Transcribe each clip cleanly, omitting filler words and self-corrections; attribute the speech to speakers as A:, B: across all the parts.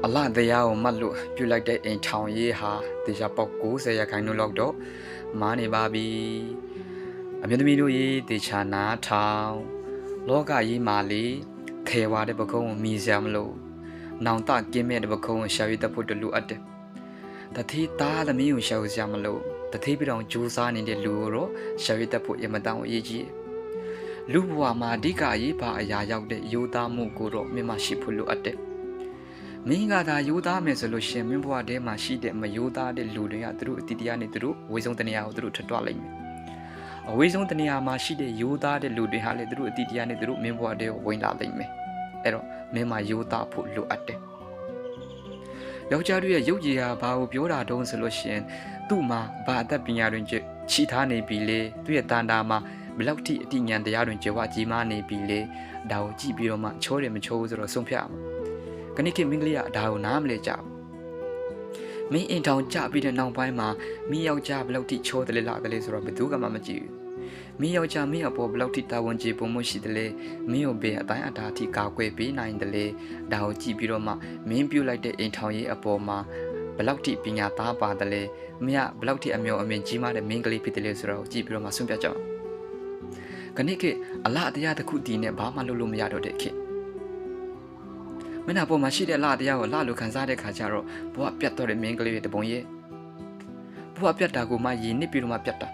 A: အလားတရားကိုမှတ်လို့ပြုလိုက်တဲ့အိမ်ထောင်ရေးဟာတေချာပေါက်90ရာခိုင်နှုန်းလောက်တော့မားနေပါပြီအမျိုးသမီးတို့ရေတေချာနာထောင်လောကကြီးမှာလေခေဝါတဲ့ပကုံးကိုမြည်စရာမလိုနောင်တကင်းမဲ့တဲ့ပကုံးကိုရှာရတတ်ဖို့တလူအပ်တယ်တတိသားသမီးကိုရှာစရာမလိုတတိပြတောင်ကြိုးစားနေတဲ့လူကိုတော့ရှာရတတ်ဖို့ရမတန်အရေးကြီးလူဘဝမှာအဓိကအရေးပါအရာရောက်တဲ့ယူသားမှုကိုတော့မြင်မရှိဖို့လိုအပ်တယ်မင်းကသာယူသားမယ်ဆိုလို့ရှင်မင်းဘဝထဲမှာရှိတဲ့မယူသားတဲ့လူတွေကသူတို့အတိတရားနဲ့သူတို့ဝေဆုံးတနေရာကိုသူတို့ထွက်သွားလိမ့်မယ်အဝေဆုံးတနေရာမှာရှိတဲ့ယူသားတဲ့လူတွေဟာလည်းသူတို့အတိတရားနဲ့သူတို့မင်းဘဝထဲကိုဝင်လာလိမ့်မယ်အဲ့တော့မင်းမှာယူသားဖို့လိုအပ်တယ်ယောက်ျားတို့ရဲ့ရုပ်ရည်ဟာဘာကိုပြောတာတုံးဆိုလို့ရှင်သူ့မှာဘာအသက်ပညာတွင်ချီထားနေပြီလေသူ့ရဲ့တန်တာမှာဘလောက်ထိအတိညာတရားတွင်ကြွယ်ဝကြီးမားနေပြီလေဒါကိုကြည့်ပြီးတော့မှချောတယ်မချောဘူးဆိုတော့ဆုံးဖြတ်ရမှာခဏခေတ်မင်းကလေးကဒါကိုနားမလဲကြဘူးမင်းအင်ထောင်ကြပြီးတဲ့နောက်ပိုင်းမှာမင်းယောက်ျားဘလောက်ထိချောတယ်လေလားတယ်လေဆိုတော့ဘယ်သူမှမကြည့်ဘူးမင်းယောက်ျားမင်းအပေါ်ဘလောက်ထိတာဝန်ကျေပုံမှုရှိတယ်လေမင်းကိုဘယ်အတိုင်းအတာထိကာကွယ်ပေးနိုင်တယ်လေဒါကိုကြည့်ပြီးတော့မှမင်းပြုတ်လိုက်တဲ့အင်ထောင်ရေးအပေါ်မှာဘလောက်ထိပညာသားပါတယ်လေမင်းကဘလောက်ထိအမျိုးအမြင်ကြီးမားတဲ့မင်းကလေးဖြစ်တယ်လေဆိုတော့ကြည့်ပြီးတော့မှဆုံးဖြတ်ကြအောင်ခဏခေတ်အလားတရားတစ်ခုတည်နေဘာမှလုပ်လို့မရတော့တဲ့ခေတ်မင်းအပေါ်မှာရှိတဲ့လားတရားကိုလားလို့ခံစားတဲ့ခါကျတော့ဘဝပြတ်တော့တဲ့မင်းကလေးရဲ့တပုံရဲ့ဘဝပြတ်တာကိုမှရည်နစ်ပြီးတော့မှပြတ်တာ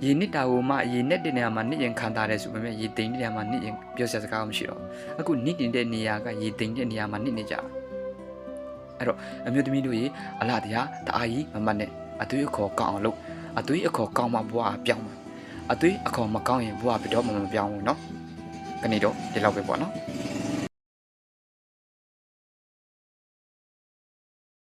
A: ရည်နစ်တာကိုမှရည်နစ်တဲ့နေရာမှာနစ်ရင်ခံတာတယ်ဆိုပေမဲ့ရည်သိမ့်တဲ့နေရာမှာနစ်ရင်ပြောစရာစကားမရှိတော့အခုနစ်နေတဲ့နေရာကရည်သိမ့်တဲ့နေရာမှာနစ်နေကြအဲ့တော့အမျိုးသမီးတို့ရေအလားတရားတအားကြီးမမတ်နဲ့အသွေးအခေါ်ကောင်းအောင်လုပ်အသွေးအခေါ်ကောင်းမှဘဝပြောင်းမှာအသွေးအခေါ်မကောင်းရင်ဘဝဘယ်တော့မှမပြောင်းဘူးเนาะခဏတော့ဒီလောက်ပဲပေါ့နော်